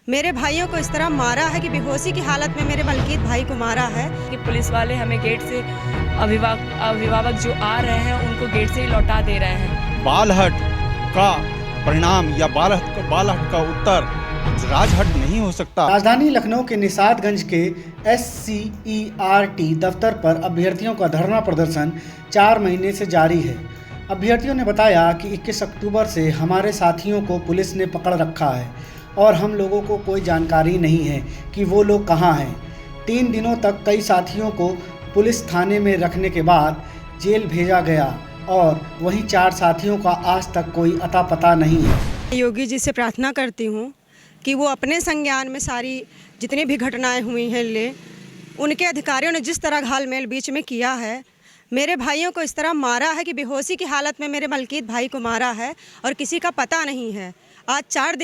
मेरे भाइयों को इस तरह मारा है कि बेहोशी की हालत में मेरे मलकीत भाई को मारा है कि पुलिस वाले हमें गेट से अभिभावक जो आ रहे हैं उनको गेट से ही लौटा दे रहे हैं। बालहट का परिणाम या बालहट का उत्तर राजहट नहीं हो सकता। राजधानी लखनऊ के निषादगंज के SCERT दफ्तर पर अभ्यर्थियों का धरना प्रदर्शन 4 महीने से जारी है। अभ्यर्थियों ने बताया कि 21 अक्टूबर से हमारे साथियों को पुलिस ने पकड़ रखा है और हम लोगों को कोई जानकारी नहीं है कि वो लोग कहाँ हैं। 3 दिनों तक कई साथियों को पुलिस थाने में रखने के बाद जेल भेजा गया और वहीं 4 साथियों का आज तक कोई अता पता नहीं है। योगी जी से प्रार्थना करती हूँ कि वो अपने संज्ञान में सारी जितनी भी घटनाएं हुई हैं ले। उनके अधिकारियों ने जिस तरह घालमेल बीच में किया है, मेरे भाइयों को इस तरह मारा है कि बेहोशी की हालत में मेरे मलकीत भाई को मारा है और किसी का पता नहीं है। आज 4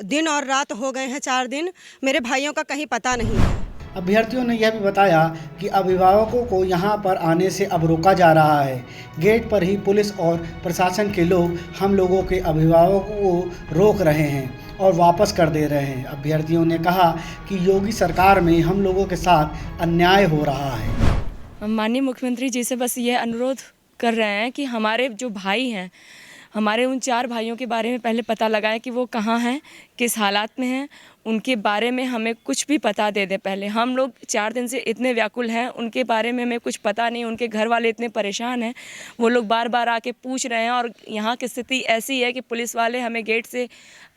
दिन और रात हो गए हैं, 4 दिन मेरे भाइयों का कहीं पता नहीं है। अभ्यर्थियों ने यह भी बताया कि अभिभावकों को यहां पर आने से अब रोका जा रहा है। गेट पर ही पुलिस और प्रशासन के लोग हम लोगों के अभिभावकों को रोक रहे हैं और वापस कर दे रहे हैं। अभ्यर्थियों ने कहा कि योगी सरकार में हम लोगों के साथ अन्याय हो रहा है। माननीय मुख्यमंत्री जी से बस ये अनुरोध कर रहे हैं कि हमारे जो भाई हैं, हमारे उन 4 भाइयों के बारे में पहले पता लगाएं कि वो कहाँ हैं, किस हालात में हैं, उनके बारे में हमें कुछ भी पता दे दें। पहले हम लोग 4 दिन से इतने व्याकुल हैं, उनके बारे में हमें कुछ पता नहीं। उनके घर वाले इतने परेशान हैं, वो लोग बार बार आके पूछ रहे हैं और यहाँ की स्थिति ऐसी है कि पुलिस वाले हमें गेट से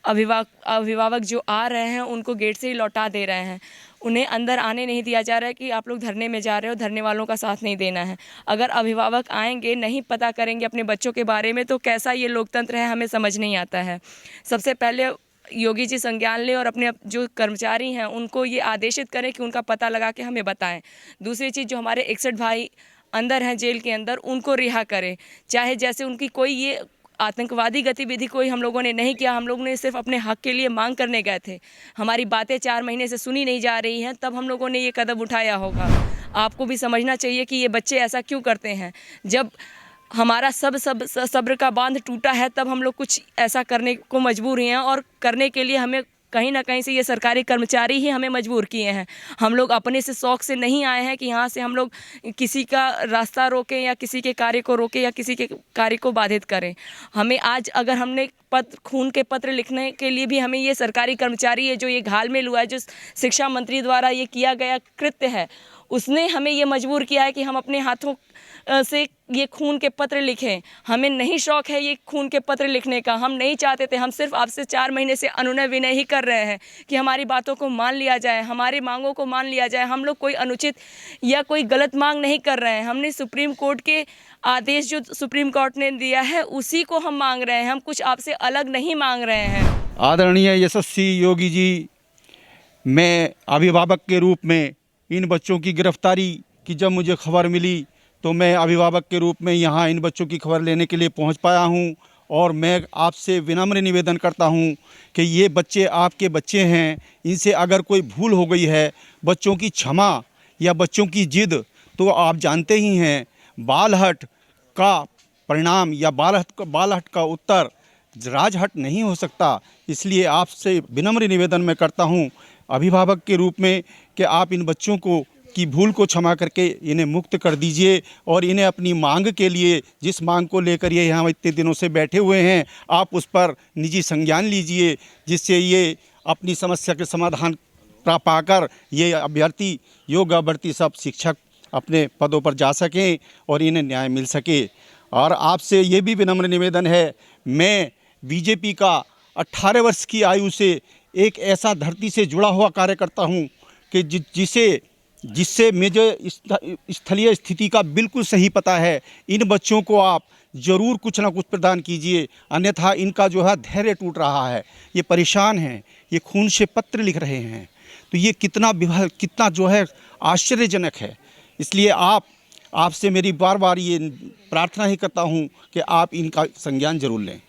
अभिभावक जो आ रहे हैं उनको गेट से ही लौटा दे रहे हैं। उन्हें अंदर आने नहीं दिया जा रहा है कि आप लोग धरने में जा रहे हो, धरने वालों का साथ नहीं देना है। अगर अभिभावक आएंगे, नहीं पता करेंगे अपने बच्चों के बारे में, तो कैसा ये लोकतंत्र है, हमें समझ नहीं आता है। सबसे पहले योगी जी संज्ञान लें और अपने जो कर्मचारी हैं उनको ये आदेशित करें कि उनका पता लगा के हमें बताएं। दूसरी चीज़, जो हमारे 61 भाई अंदर हैं जेल के अंदर, उनको रिहा करें। चाहे जैसे उनकी कोई ये आतंकवादी गतिविधि कोई हम लोगों ने नहीं किया, हम लोगों ने सिर्फ अपने हक के लिए मांग करने गए थे। हमारी बातें 4 महीने से सुनी नहीं जा रही हैं, तब हम लोगों ने ये कदम उठाया होगा। आपको भी समझना चाहिए कि ये बच्चे ऐसा क्यों करते हैं। जब हमारा सब्र का बांध टूटा है, तब हम लोग कुछ ऐसा करने को मजबूर हैं और करने के लिए हमें कहीं ना कहीं से ये सरकारी कर्मचारी ही हमें मजबूर किए हैं। हम लोग अपने से शौक से नहीं आए हैं कि यहाँ से हम लोग किसी का रास्ता रोकें या किसी के कार्य को रोकें या किसी के कार्य को बाधित करें। हमें आज अगर हमने खून के पत्र लिखने के लिए भी हमें ये सरकारी कर्मचारी है, जो ये घालमेल हुआ है, जो शिक्षा मंत्री द्वारा ये किया गया कृत्य है, उसने हमें ये मजबूर किया है कि हम अपने हाथों से ये खून के पत्र लिखें। हमें नहीं शौक है ये खून के पत्र लिखने का, हम नहीं चाहते थे। हम सिर्फ आपसे 4 महीने से अनुनय विनय ही कर रहे हैं कि हमारी बातों को मान लिया जाए, हमारी मांगों को मान लिया जाए। हम लोग कोई अनुचित या कोई गलत मांग नहीं कर रहे हैं। हमने सुप्रीम कोर्ट के आदेश जो सुप्रीम कोर्ट ने दिया है उसी को हम मांग रहे हैं, हम कुछ आपसे अलग नहीं मांग रहे हैं। आदरणीय यशस्वी योगी जी, मैं अभिभावक के रूप में इन बच्चों की गिरफ्तारी की जब मुझे खबर मिली तो मैं अभिभावक के रूप में यहाँ इन बच्चों की खबर लेने के लिए पहुँच पाया हूँ। और मैं आपसे विनम्र निवेदन करता हूँ कि ये बच्चे आपके बच्चे हैं, इनसे अगर कोई भूल हो गई है, बच्चों की क्षमा या बच्चों की जिद, तो आप जानते ही हैं बालहट का परिणाम या बालहट का उत्तर राजहट नहीं हो सकता। इसलिए आपसे विनम्र निवेदन मैं करता हूँ अभिभावक के रूप में कि आप इन बच्चों की भूल को क्षमा करके इन्हें मुक्त कर दीजिए और इन्हें अपनी मांग के लिए, जिस मांग को लेकर ये यहाँ इतने दिनों से बैठे हुए हैं, आप उस पर निजी संज्ञान लीजिए, जिससे ये अपनी समस्या के समाधान पाकर ये अभ्यर्थी, योग्य अभ्यर्थी सब शिक्षक अपने पदों पर जा सकें और इन्हें न्याय मिल सके। और आपसे ये भी विनम्र निवेदन है, मैं बीजेपी का 18 वर्ष की आयु से एक ऐसा धरती से जुड़ा हुआ कार्यकर्ता हूँ कि जिससे मुझे स्थलीय स्थिति का बिल्कुल सही पता है। इन बच्चों को आप ज़रूर कुछ ना कुछ प्रदान कीजिए, अन्यथा इनका जो है धैर्य टूट रहा है, ये परेशान हैं, ये खून से पत्र लिख रहे हैं, तो ये कितना जो है आश्चर्यजनक है। इसलिए आपसे मेरी बार बार ये प्रार्थना ही करता हूँ कि आप इनका संज्ञान जरूर लें।